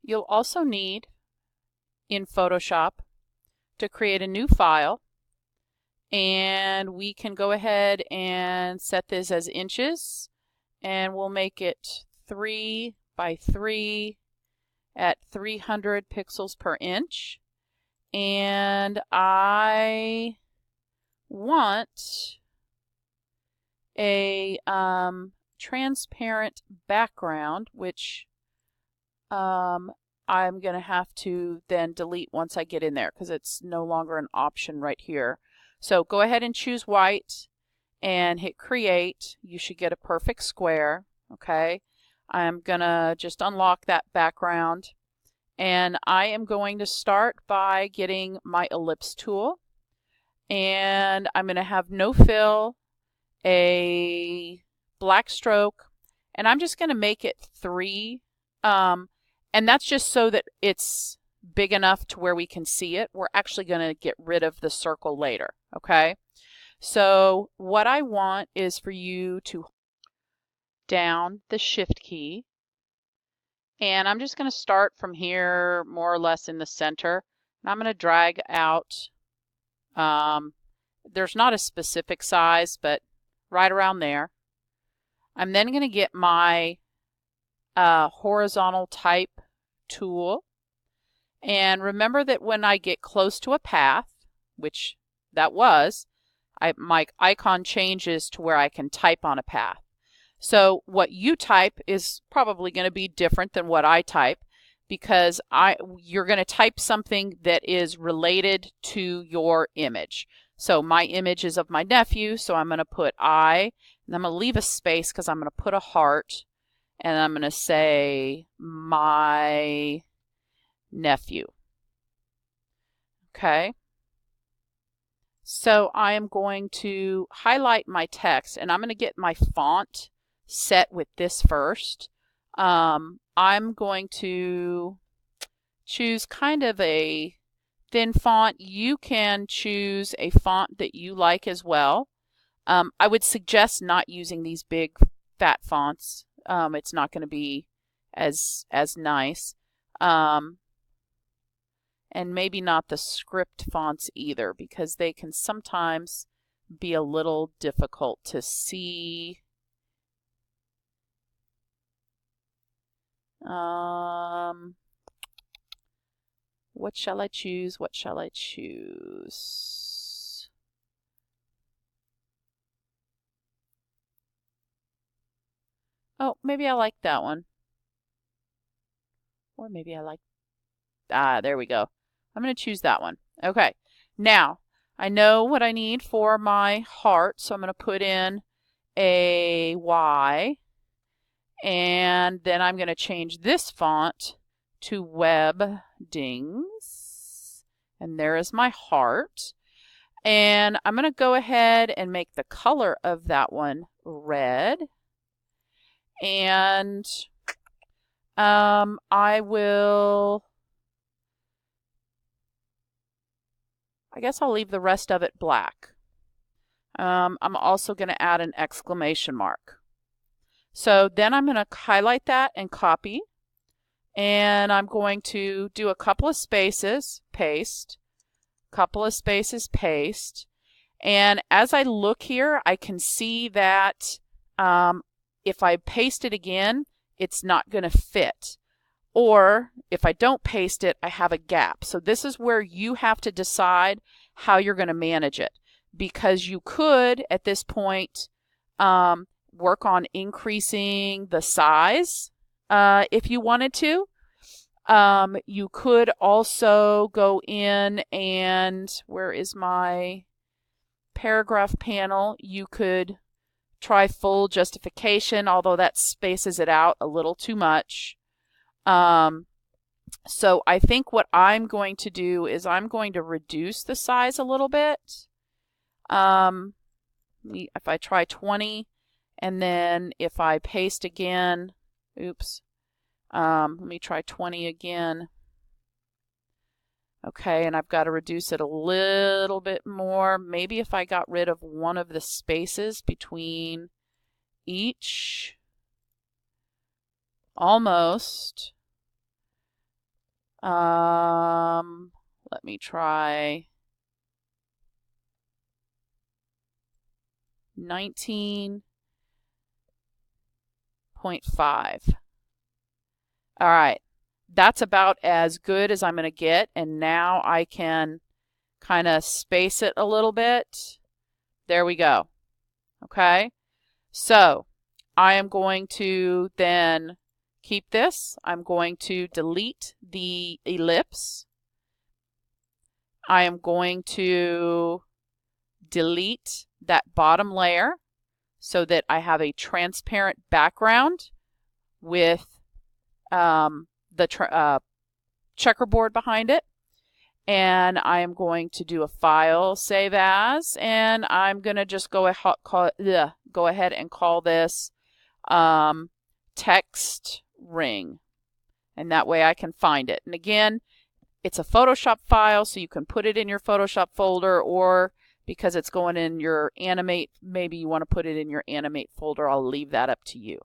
You'll also need in Photoshop to create a new file, and we can go ahead and set this as inches, and we'll make it 3 by 3 at 300 pixels per inch. And I want a transparent background, which I'm going to have to then delete once I get in there because it's no longer an option right here. So go ahead and choose white and hit create. You should get a perfect square. Okay, I'm going to just unlock that background, and I am going to start by getting my ellipse tool, and I'm going to have no fill, a black stroke, and I'm just going to make it 3. And that's just so that it's big enough to where we can see it. We're actually going to get rid of the circle later, okay? So what I want is for you to down the shift key, and I'm just going to start from here more or less in the center, and I'm going to drag out, there's not a specific size, but right around there. I'm then going to get my horizontal type tool, and remember that when I get close to a path, which that was, my icon changes to where I can type on a path. So what you type is probably going to be different than what I type, because you're going to type something that is related to your image. So my image is of my nephew, so I'm going to put I, and I'm going to leave a space because I'm going to put a heart, and I'm going to say my nephew. Okay. So I am going to highlight my text, and I'm going to get my font set with this first. I'm going to choose kind of a thin font. You can choose a font that you like as well. I would suggest not using these big fat fonts. It's not going to be as nice. And maybe not the script fonts either, because they can sometimes be a little difficult to see. What shall I choose? What shall I choose? Oh, maybe I like that one. Or maybe I like, there we go. I'm going to choose that one. Okay, now I know what I need for my heart, so I'm going to put in a Y, and then I'm going to change this font to Webdings, and there is my heart. And I'm going to go ahead and make the color of that one red, and I guess I'll leave the rest of it black. I'm also going to add an exclamation mark. So then I'm going to highlight that and copy, and I'm going to do a couple of spaces, paste, couple of spaces, paste. And as I look here, I can see that if I paste it again, it's not going to fit. Or if I don't paste it, I have a gap. So this is where you have to decide how you're going to manage it, because you could, at this point, work on increasing the size if you wanted to. You could also go in and, where is my paragraph panel? You could try full justification, although that spaces it out a little too much. So I think what I'm going to do is I'm going to reduce the size a little bit. If I try 20, and then if I paste again, oops, let me try 20 again. Okay, and I've got to reduce it a little bit more. Maybe if I got rid of one of the spaces between each. Almost. Let me try 19.5. All right, that's about as good as I'm going to get, and now I can kind of space it a little bit. There we go. Okay, so I am going to then keep this. I'm going to delete the ellipse. I am going to delete that bottom layer so that I have a transparent background with the checkerboard behind it. And I am going to do a file, save as, and I'm going to just go ahead and call this text ring. And that way I can find it. And again, it's a Photoshop file, so you can put it in your Photoshop folder, or because it's going in your Animate, maybe you want to put it in your Animate folder. I'll leave that up to you.